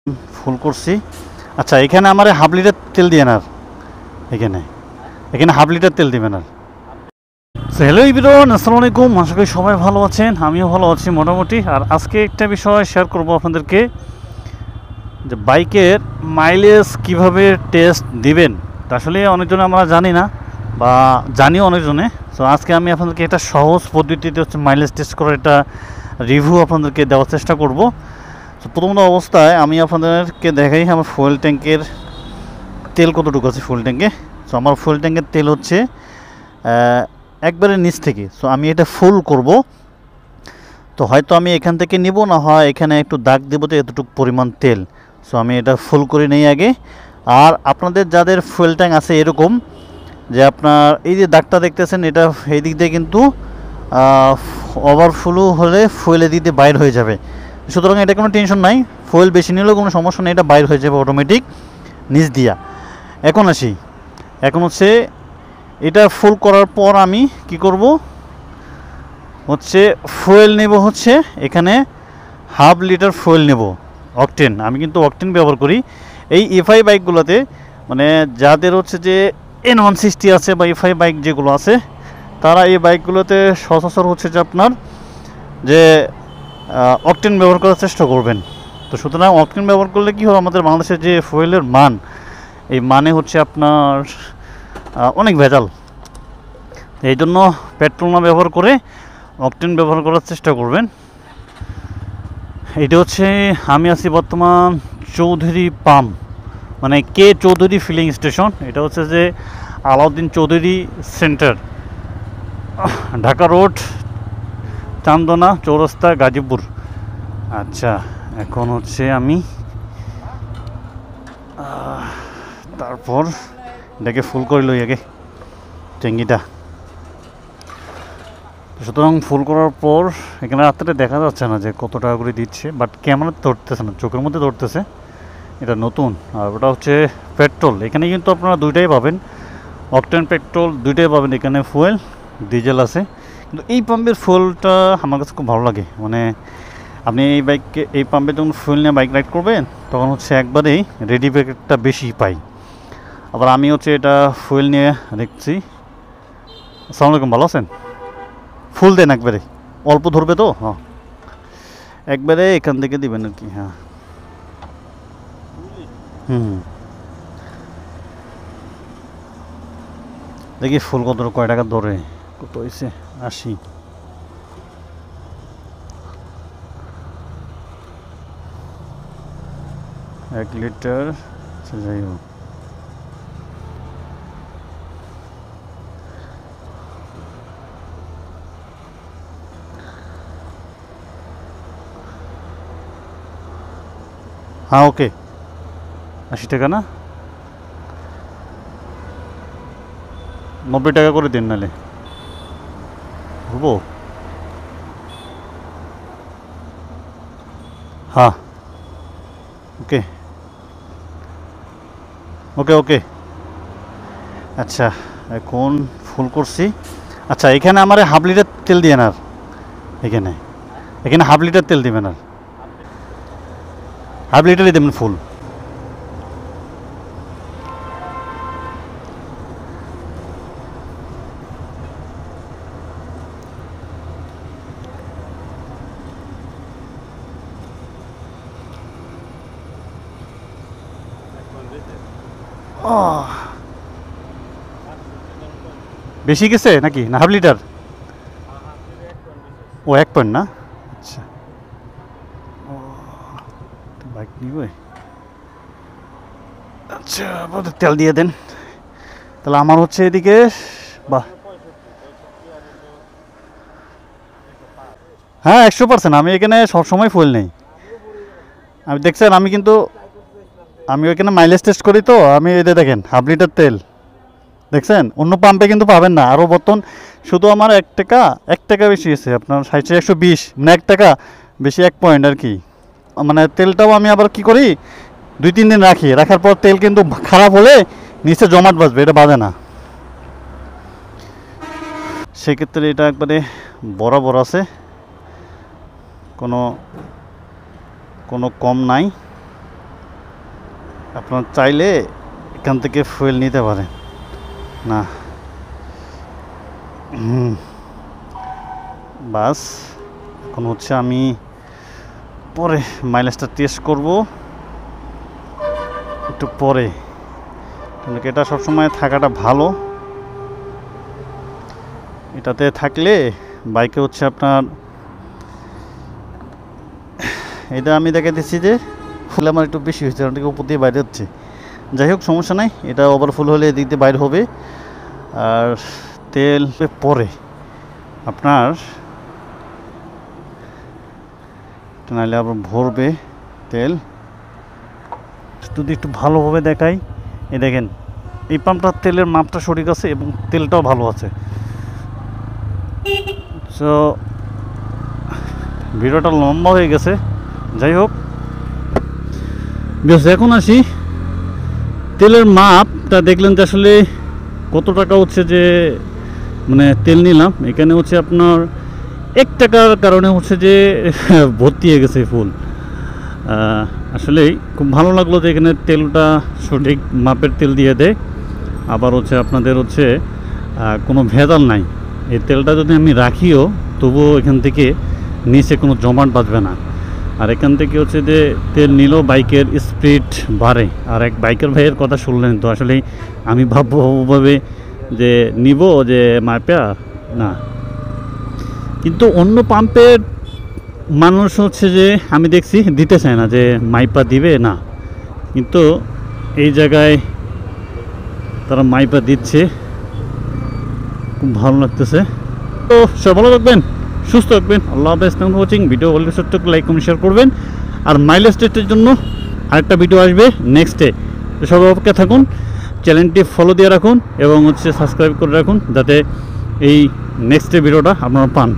ফুল করছি। আচ্ছা, এখানে আমার হাফ লিটার তেল দিয়ে না, এখানে এখানে হাফ লিটার তেল দিবেন আর। হ্যালো এভরিওয়ান, আসসালামু আলাইকুম। আশা করি সবাই ভালো আছেন, আমিও ভালো আছি মোটামুটি। আর আজকে একটা বিষয় শেয়ার করব আপনাদেরকে, যে বাইকের মাইলেজ কিভাবে টেস্ট দিবেন। আসলে অনেকজনে আমরা জানি না, বা জানিও অনেকজনে। তো আজকে আমি আপনাদেরকে একটা সহজ পদ্ধতিতে হচ্ছে মাইলেজ টেস্ট করার একটা রিভিউ আপনাদেরকে দেওয়ার চেষ্টা করব। তো প্রথম অবস্থায় আমি আপনাদেরকে দেখাই আমার ফুয়েল ট্যাঙ্কের তেল কতটুকু আছে ফুল ট্যাঙ্কে। সো আমার ফুল ট্যাঙ্কের তেল হচ্ছে একবারে নিচ থেকে। সো আমি এটা ফুল করব, তো হয়তো আমি এখান থেকে নিব, না হয় এখানে একটু দাগ দেবো তো এতটুকু পরিমাণ তেল। সো আমি এটা ফুল করে নেই আগে। আর আপনাদের যাদের ফুয়েল ট্যাঙ্ক আছে এরকম, যে আপনার এই যে দাগটা দেখতেছেন, এটা এই দিক দিয়ে কিন্তু ওভারফ্লো হলে ফুয়েল দিতে বাইর হয়ে যাবে। সুতরাং এটা কোনো টেনশন নাই, ফুয়েল বেশি নিলেও কোনো সমস্যা নেই, এটা বাইর হয়ে যাবে অটোমেটিক নিচ দিয়া। এখন আসি, এখন হচ্ছে এটা ফুল করার পর আমি কি করব, হচ্ছে ফুয়েল নেব, হচ্ছে এখানে হাফ লিটার ফুয়েল নেব অকটেন। আমি কিন্তু অকটেন ব্যবহার করি এই এফআই বাইকগুলোতে, মানে যাদের হচ্ছে যে N160 আছে বা এফআই বাইক যেগুলো আছে, তারা এই বাইকগুলোতে সচরাচর হচ্ছে যে আপনার যে অকটেন ব্যবহার করার চেষ্টা করবেন। তো সুতরাং অকটেন ব্যবহার করলে কী হবে, আমাদের বাংলাদেশের যে ফুয়েলের মান, এই মানে হচ্ছে আপনার অনেক ভেজাল। এই জন্য পেট্রোল না ব্যবহার করে অকটেন ব্যবহার করার চেষ্টা করবেন। এটা হচ্ছে, আমি আছি বর্তমান চৌধুরী পাম্প, মানে কে চৌধুরী ফিলিং স্টেশন। এটা হচ্ছে যে আলাউদ্দিন চৌধুরী সেন্টার, ঢাকা রোড, চান্দনা চৌরাস্তা, গাজীপুর। আচ্ছা, এখন হচ্ছে আমি তারপর এটাকে ফুল করে লই আগে ট্যাঙ্কিটা। সুতরাং ফুল করার পর এখানে রাত্রে দেখা যাচ্ছে না যে কত টাকা করে দিচ্ছে, বাট ক্যামেরাতে ধরতেছে না, চোখের মধ্যে ধরতেছে। এটা নতুন। আর ওটা হচ্ছে পেট্রোল। এখানে কিন্তু আপনারা দুইটাই পাবেন, অকটেন পেট্রোল দুইটাই পাবেন। এখানে ফুয়েল ডিজেল আছে, কিন্তু এই পাম্পের ফুয়েলটা আমার কাছে খুব ভালো লাগে। মানে আপনি এই বাইককে এই পাম্পে যখন ফুয়েল নিয়ে বাইক রাইড করবেন, তখন হচ্ছে একবারেই রেডি ব্যাকটা বেশি পাই। আবার আমি হচ্ছে এটা ফুয়েল নিয়ে দেখছি। আসসালামু আলাইকুম, ভালো আছেন? ফুল দেন একবারে, অল্প ধরবে তো। হ্যাঁ, একবারে এখান থেকে দিবেন আর কি। হ্যাঁ, হুম, দেখি ফুল কত, কয় টাকা ধরে, কত হয়েছে? 80। 1 লিটার। আচ্ছা, যাই হোক, হ্যাঁ ওকে, 80 টাকা না, 90 টাকা করে দিন নালে হবো। হ্যাঁ, ওকে ওকে ওকে। আচ্ছা, এখন ফুল করছি। আচ্ছা, এখানে আমার হাফ লিটার তেল দিয়ে না, এখানে এখানে হাফ লিটার তেল দিবেন আর, হাফ লিটারই দেবেন ফুল। বেশি গেছে নাকি, না হাফ লিটার? ও 1 পয়েন্ট না। আচ্ছা, বাইক নিবে। আচ্ছা, তেল দিয়ে দেন তাহলে। আমার হচ্ছে এদিকে, বাহ, হ্যাঁ 100%। আমি এখানে সবসময় ফুল নেই। আমি দেখছেন, আমি কিন্তু আমি ওইখানে মাইলেজ টেস্ট করি, তো আমি এটা দেখেন হাফ লিটার তেল দেখছেন, অন্য পাম্পে কিন্তু পাবেন না। আরও বর্তন শুধু আমার 1 টাকা বেশি আছে, আপনার 120, মানে 1 টাকা বেশি, 1 পয়েন্ট আর কি। মানে তেলটাও আমি আবার কি করি, 2-3 দিন রাখি, রাখার পর তেল কিন্তু খারাপ হলে নিচে জমাট বাঁধবে, এটা বাঁধে না। সেক্ষেত্রে এটা একবারে বরাবর আছে, কোনো কোনো কম নাই। আপনার চাইলে এখান থেকে ফুয়েল নিতে পারেন না। বাস এখন হচ্ছে আমি পরে মাইলেজটা টেস্ট করব একটু পরে, কিন্তু এটা সবসময় থাকাটা ভালো। এটাতে থাকলে বাইকে হচ্ছে আপনার, এটা আমি দেখাতেছি যে ফুল আমার একটু বেশি হয়েছে, ওটাকে উপর দিয়ে বাইরে হচ্ছে। যাই হোক, সমস্যা নাই, এটা ওভারফুল হলে এদিক দিয়ে বাইরে হবে। আর তেল পরে আপনার নাহলে আবার ভরবে তেল। যদি একটু ভালোভাবে দেখাই, এই দেখেন এই পাম্পটার তেলের মাপটা সঠিক আছে এবং তেলটাও ভালো আছে। সো ভিডিওটা লম্বা হয়ে গেছে। যাই হোক, বেশ এখন আসি তেলের মাপটা। দেখলেন যে আসলে কত টাকা হচ্ছে যে মানে তেল নিলাম। এখানে হচ্ছে আপনার 1 টাকার কারণে হচ্ছে যে ভর্তি হয়ে গেছে ফুল। আসলেই খুব ভালো লাগলো যে এখানে তেলটা সঠিক মাপের তেল দিয়ে দেয়। আবার হচ্ছে আপনাদের হচ্ছে কোনো ভেজাল নাই। এই তেলটা যদি আমি রাখিও তবুও এখান থেকে নিচে কোনো জমাট বাঁধবে না। আর এখান থেকে হচ্ছে যে তেল নিলেও বাইকের স্পিড বাড়ে। আর এক বাইকের ভাইয়ের কথা শুনলেন তো, আসলেই আমি ভাবভাবে যে নিব যে মাপা না, কিন্তু অন্য পাম্পের মানুষ হচ্ছে যে আমি দেখছি দিতে চায় না, যে মাইপা দিবে না, কিন্তু এই জায়গায় তারা মাইপা দিচ্ছে। খুব ভালো লাগতেছে। তো সব ভালো থাকবেন, সুস্থ থাকবেন। আল্লাহ হাফেজ। Thank for watching. ভিডিও ভালো লাগলে ছোট্ট লাইক কমেন্ট শেয়ার করবেন। আর মাইলেজ টেস্টের জন্য আরেকটা ভিডিও আসবে নেক্সটে। তো সবাই অপেক্ষা থাকুন, চ্যানেলটি ফলো দিয়ে রাখুন এবং হচ্ছে সাবস্ক্রাইব করে রাখুন, যাতে এই নেক্সটে ভিডিওটা আপনারা পান।